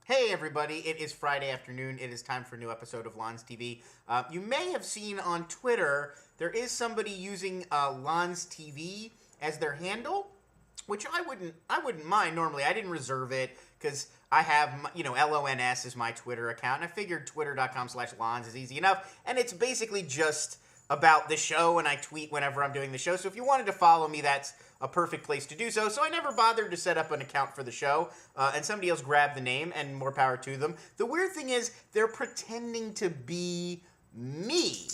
Hey everybody, it is Friday afternoon. It is time for a new episode of LonsTV. You may have seen on Twitter, there is somebody using LonsTV as their handle, which I wouldn't mind normally. I didn't reserve it because I have, LONS is my Twitter account, and I figured twitter.com/Lons is easy enough, and it's basically just about the show, and I tweet whenever I'm doing the show, so if you wanted to follow me, that's a perfect place to do so. So I never bothered to set up an account for the show, and somebody else grabbed the name, and more power to them. The weird thing is, they're pretending to be me,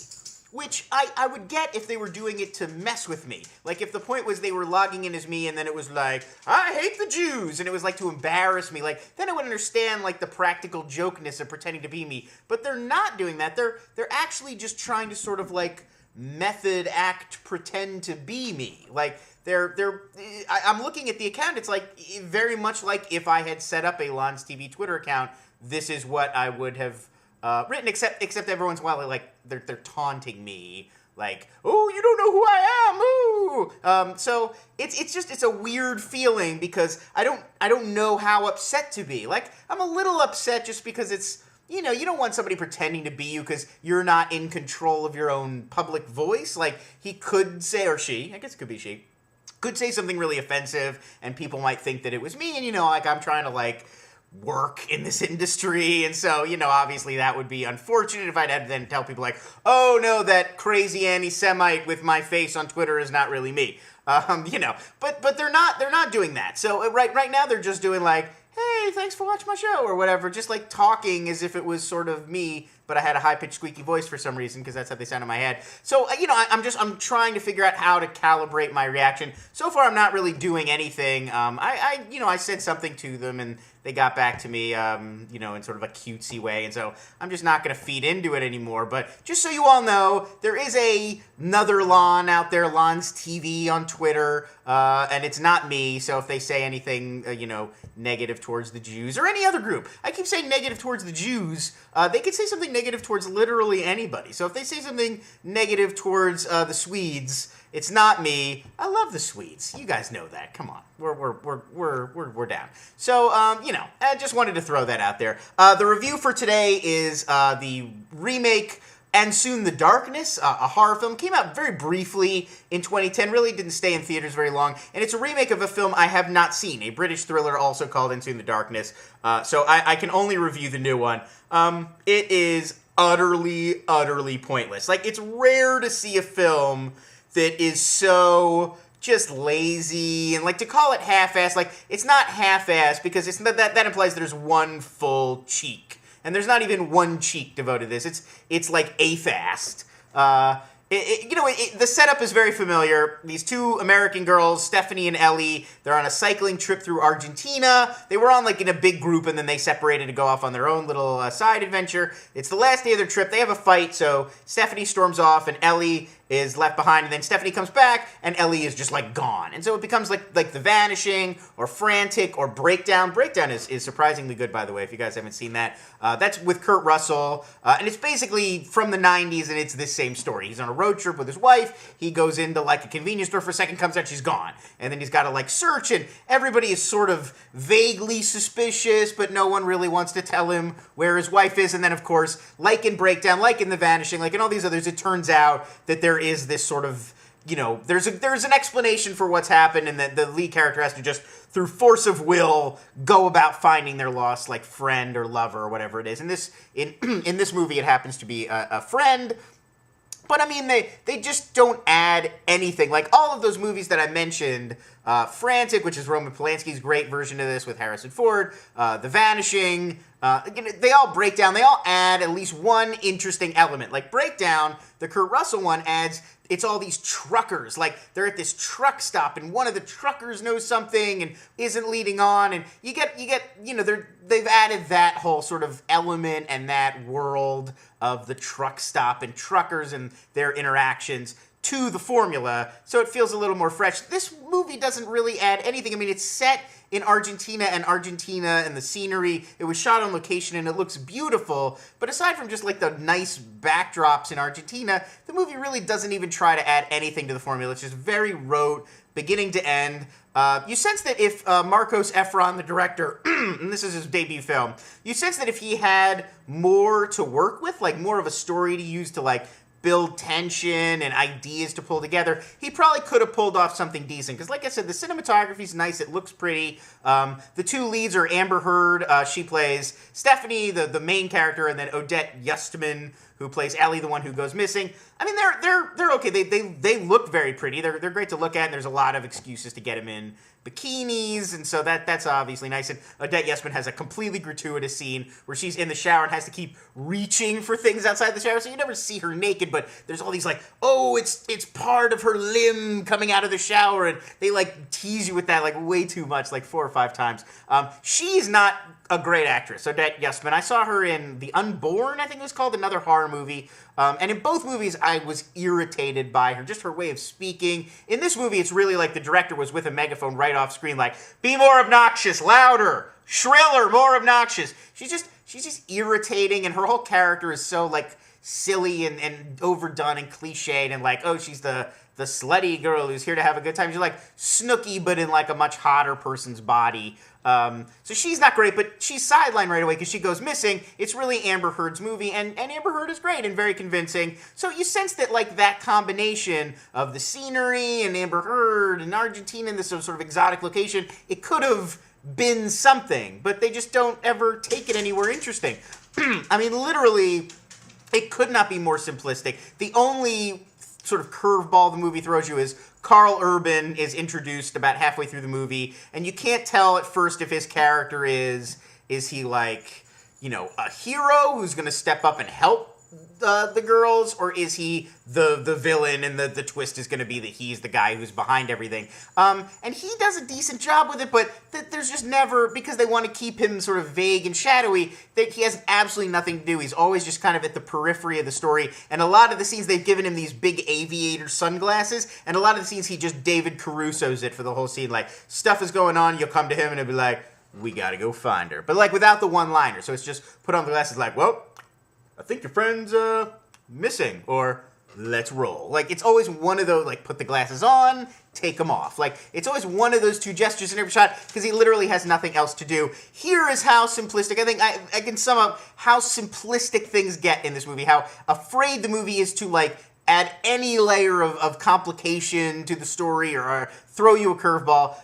which I would get if they were doing it to mess with me. Like, if the point was they were logging in as me, and then it was like, I hate the Jews, and it was like to embarrass me, like, then I would understand, like, the practical jokeness of pretending to be me. But they're not doing that. They're actually just trying to sort of, like, method act pretend to be me. Like, I'm looking at the account, it's like, very much like if I had set up a LonsTV Twitter account, this is what I would have written, except every once in a while, like, they're taunting me, like, oh, you don't know who I am, ooh! So, it's a weird feeling, because I don't know how upset to be. Like, I'm a little upset just because it's, you don't want somebody pretending to be you because you're not in control of your own public voice. Like, he could say, or she, I guess it could be she, could say something really offensive, and people might think that it was me, and, like, I'm trying to, like, work in this industry, and so, obviously that would be unfortunate if I'd had to then tell people, like, oh, no, that crazy anti-Semite with my face on Twitter is not really me. But they're not doing that. So right now they're just doing, like, hey, thanks for watching my show, or whatever, just, like, talking as if it was sort of me, but I had a high-pitched, squeaky voice for some reason, because that's how they sound in my head. So, I'm trying to figure out how to calibrate my reaction. So far, I'm not really doing anything. I said something to them, and they got back to me, in sort of a cutesy way, and so I'm just not going to feed into it anymore. But just so you all know, there is another Lon out there, LonsTV on Twitter, and it's not me, so if they say anything, negative towards the Jews, or any other group, I keep saying negative towards the Jews, they could say something negative towards literally anybody. So if they say something negative towards the Swedes, it's not me. I love the Swedes. You guys know that. Come on, we're down. So I just wanted to throw that out there. The review for today is the remake and soon The Darkness, a horror film. Came out very briefly in 2010, really didn't stay in theaters very long, and it's a remake of a film I have not seen, a British thriller also called In Soon the Darkness, so I can only review the new one. It is utterly, utterly pointless. Like, it's rare to see a film that is so just lazy, and, like, to call it half-assed, like, it's not half-assed because it's not, that implies there's one full cheek. And there's not even one cheek devoted to this. It's like eighth-assed. The setup is very familiar. These two American girls, Stephanie and Ellie, they're on a cycling trip through Argentina. They were on, like, in a big group, and then they separated to go off on their own little side adventure. It's the last day of their trip. They have a fight, so Stephanie storms off, and Ellie is left behind, and then Stephanie comes back, and Ellie is just, like, gone. And so it becomes like The Vanishing, or Frantic, or Breakdown. Breakdown is surprisingly good, by the way, if you guys haven't seen that. That's with Kurt Russell, and it's basically from the 90s, and it's this same story. He's on a road trip with his wife. He goes into, like, a convenience store for a second, comes out, she's gone. And then he's got to, like, search, and everybody is sort of vaguely suspicious, but no one really wants to tell him where his wife is. And then, of course, like in Breakdown, like in The Vanishing, like in all these others, it turns out that there is this sort of, there's an explanation for what's happened, and that the lead character has to just, through force of will, go about finding their lost, like, friend or lover or whatever it is. And in this movie, it happens to be a friend. But, I mean, they just don't add anything. Like, all of those movies that I mentioned, Frantic, which is Roman Polanski's great version of this with Harrison Ford, The Vanishing, they all break down. They all add at least one interesting element. Like, Breakdown, the Kurt Russell one, adds, it's all these truckers. Like, they're at this truck stop, and one of the truckers knows something and isn't leading on, and you get they've added that whole sort of element and that world of the truck stop and truckers and their interactions to the formula, so it feels a little more fresh. This movie doesn't really add anything. I mean, it's set in Argentina and the scenery. It was shot on location and it looks beautiful, but aside from just like the nice backdrops in Argentina, the movie really doesn't even try to add anything to the formula. It's just very rote, beginning to end. You sense that if Marcos Efron, the director, and this is his debut film, you sense that if he had more to work with, like more of a story to use to like build tension and ideas to pull together, he probably could have pulled off something decent. Because like I said, the cinematography's nice, it looks pretty. The two leads are Amber Heard, she plays Stephanie, the main character, and then Odette Yustman, who plays Ellie, the one who goes missing. I mean, they're okay. They look very pretty. They're great to look at, and there's a lot of excuses to get them in bikinis, and so that's obviously nice. And Odette Yustman has a completely gratuitous scene where she's in the shower and has to keep reaching for things outside the shower, so you never see her naked, but there's all these like, oh, it's part of her limb coming out of the shower, and they like tease you with that like way too much, like 4 or 5 times. She's not a great actress, Odette Yustman. I saw her in The Unborn, I think it was called, another horror movie. And in both movies, I was irritated by her, just her way of speaking. In this movie, it's really like the director was with a megaphone right off screen, like, be more obnoxious, louder, shriller, more obnoxious. She's just irritating, and her whole character is so, like, silly and overdone and cliched, and like, oh, she's the slutty girl who's here to have a good time. She's like Snooki, but in like a much hotter person's body. So she's not great, but she's sidelined right away because she goes missing. It's really Amber Heard's movie, and Amber Heard is great and very convincing. So you sense that like that combination of the scenery and Amber Heard and Argentina in this sort of exotic location, it could have been something, but they just don't ever take it anywhere interesting. I mean, literally, it could not be more simplistic. The only sort of curveball the movie throws you is Karl Urban is introduced about halfway through the movie, and you can't tell at first if his character is he like, you know, a hero who's going to step up and help the girls, or is he the villain, and the twist is going to be that he's the guy who's behind everything. And he does a decent job with it, but there's just never, because they want to keep him sort of vague and shadowy, that he has absolutely nothing to do. He's always just kind of at the periphery of the story, and a lot of the scenes, they've given him these big aviator sunglasses, and a lot of the scenes he just David Caruso's it for the whole scene. Like, stuff is going on, you'll come to him, and it'll be like, we gotta go find her. But like, without the one-liner, so it's just put on the glasses like, well, I think your friend's missing, or let's roll. Like, it's always one of those, like, put the glasses on, take them off. Like, it's always one of those two gestures in every shot, because he literally has nothing else to do. Here is how simplistic, I think I can sum up how simplistic things get in this movie, how afraid the movie is to, like, add any layer of complication to the story, or throw you a curveball.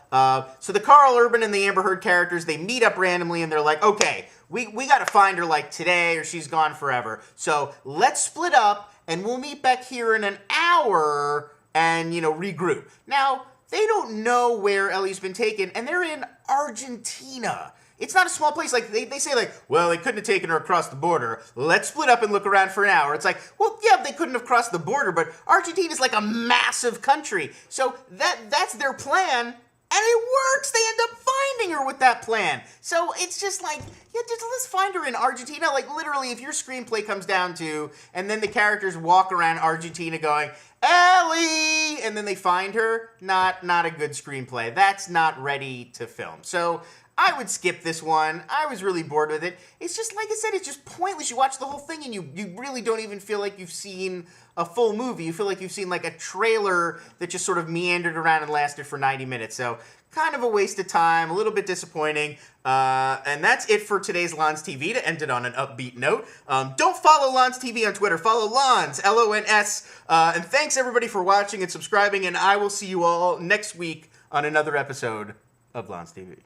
So the Karl Urban and the Amber Heard characters, they meet up randomly, and they're like, okay, we got to find her like today, or she's gone forever. So let's split up, and we'll meet back here in an hour and, you know, regroup. Now, they don't know where Ellie's been taken, and they're in Argentina. It's not a small place. Like, they say, like, well, they couldn't have taken her across the border. Let's split up and look around for an hour. It's like, well, yeah, they couldn't have crossed the border, but Argentina's like a massive country. So that's their plan, and it works. They end up finding her with that plan. So it's just like, yeah, just let's find her in Argentina. Like, literally, if your screenplay comes down to, and then the characters walk around Argentina going, Ellie, and then they find her, not a good screenplay. That's not ready to film. So I would skip this one. I was really bored with it. It's just, like I said, it's just pointless. You watch the whole thing and you really don't even feel like you've seen a full movie. You feel like you've seen like a trailer that just sort of meandered around and lasted for 90 minutes. So kind of a waste of time, a little bit disappointing. And that's it for today's LonsTV, to end it on an upbeat note. Don't follow LonsTV on Twitter. Follow Lons, L-O-N-S. And thanks everybody for watching and subscribing, and I will see you all next week on another episode of LonsTV.